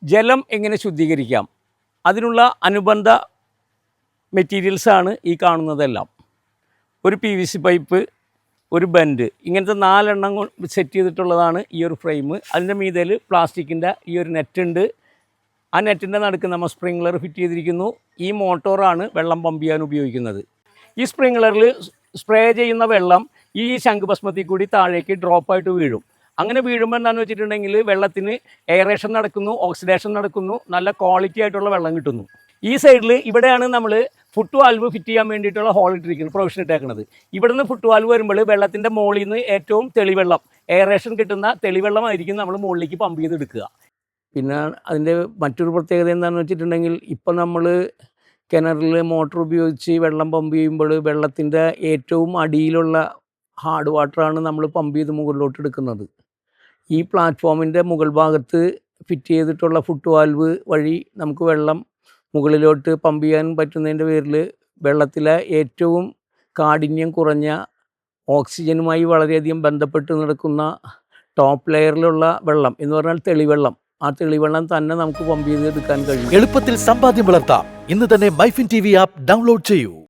ജലം എങ്ങനെ ശുദ്ധീകരിക്കാം, അതിനുള്ള അനുബന്ധ മെറ്റീരിയൽസാണ് ഈ കാണുന്നതെല്ലാം. ഒരു PVC പൈപ്പ്, ഒരു ബെൻഡ്, ഇങ്ങനത്തെ 4 എണ്ണം സെറ്റ് ചെയ്തിട്ടുള്ളതാണ് ഈ ഒരു ഫ്രെയിം. അതിൻ്റെ മീതയിൽ പ്ലാസ്റ്റിക്കിൻ്റെ ഈ ഒരു നെറ്റ് ഉണ്ട്. ആ നെറ്റിൻ്റെ നടുക്ക് നമ്മൾ സ്പ്രിംഗ്ലർ ഫിറ്റ് ചെയ്തിരിക്കുന്നു. ഈ മോട്ടോറാണ് വെള്ളം പമ്പ് ചെയ്യാൻ ഉപയോഗിക്കുന്നത്. ഈ സ്പ്രിംഗ്ലറിൽ സ്പ്രേ ചെയ്യുന്ന വെള്ളം ഈ ശംഖുഭസ്മത്തിൽ കൂടി താഴേക്ക് ഡ്രോപ്പായിട്ട് വീഴും. അങ്ങനെ വീഴുമ്പോൾ എന്താണെന്ന് വെച്ചിട്ടുണ്ടെങ്കിൽ വെള്ളത്തിന് എയറേഷൻ നടക്കുന്നു, ഓക്സിഡേഷൻ നടക്കുന്നു, നല്ല ക്വാളിറ്റി ആയിട്ടുള്ള വെള്ളം കിട്ടുന്നു. ഈ സൈഡിൽ ഇവിടെയാണ് നമ്മൾ ഫുട് വാൽവ് ഫിറ്റ് ചെയ്യാൻ വേണ്ടിയിട്ടുള്ള ഹോൾ ഇട്ടിരിക്കുന്നത്, പ്രൊവിഷൻ ഇട്ടേക്കുന്നത്. ഇവിടെ നിന്ന് ഫുട് വാൽവ് വരുമ്പോൾ വെള്ളത്തിൻ്റെ മുകളിൽ നിന്ന് ഏറ്റവും തെളിവെള്ളം, എയറേഷൻ കിട്ടുന്ന തെളിവെള്ളമായിരിക്കും നമ്മൾ മുകളിലേക്ക് പമ്പ് ചെയ്തെടുക്കുക. പിന്നെ അതിൻ്റെ മറ്റൊരു പ്രത്യേകത എന്താണെന്ന് വെച്ചിട്ടുണ്ടെങ്കിൽ, ഇപ്പം നമ്മൾ കിണറിൽ മോട്ടർ ഉപയോഗിച്ച് വെള്ളം പമ്പ് ചെയ്യുമ്പോൾ വെള്ളത്തിൻ്റെ ഏറ്റവും അടിയിലുള്ള ഹാർഡ് വാട്ടറാണ് നമ്മൾ പമ്പ് ചെയ്ത് മുകളിലോട്ട് എടുക്കുന്നത്. ഈ പ്ലാറ്റ്ഫോമിൻ്റെ മുകൾ ഭാഗത്ത് ഫിറ്റ് ചെയ്തിട്ടുള്ള ഫുട് വാൽവ് വഴി നമുക്ക് വെള്ളം മുകളിലോട്ട് പമ്പ് ചെയ്യാൻ പറ്റുന്നതിൻ്റെ പേരിൽ വെള്ളത്തിലെ ഏറ്റവും കാഠിന്യം കുറഞ്ഞ ഓക്സിജനുമായി വളരെയധികം ബന്ധപ്പെട്ട് നടക്കുന്ന ടോപ്പ് ലെയറിലുള്ള വെള്ളം എന്ന് പറഞ്ഞാൽ തെളിവെള്ളം, ആ തെളിവെള്ളം തന്നെ നമുക്ക് പമ്പ് ചെയ്തെടുക്കാൻ കഴിയും. എളുപ്പത്തിൽ സമ്പാദ്യം വളർത്താം. ഇന്ന് തന്നെ മൈഫിൻ TV ആപ്പ് ഡൗൺലോഡ് ചെയ്യൂ.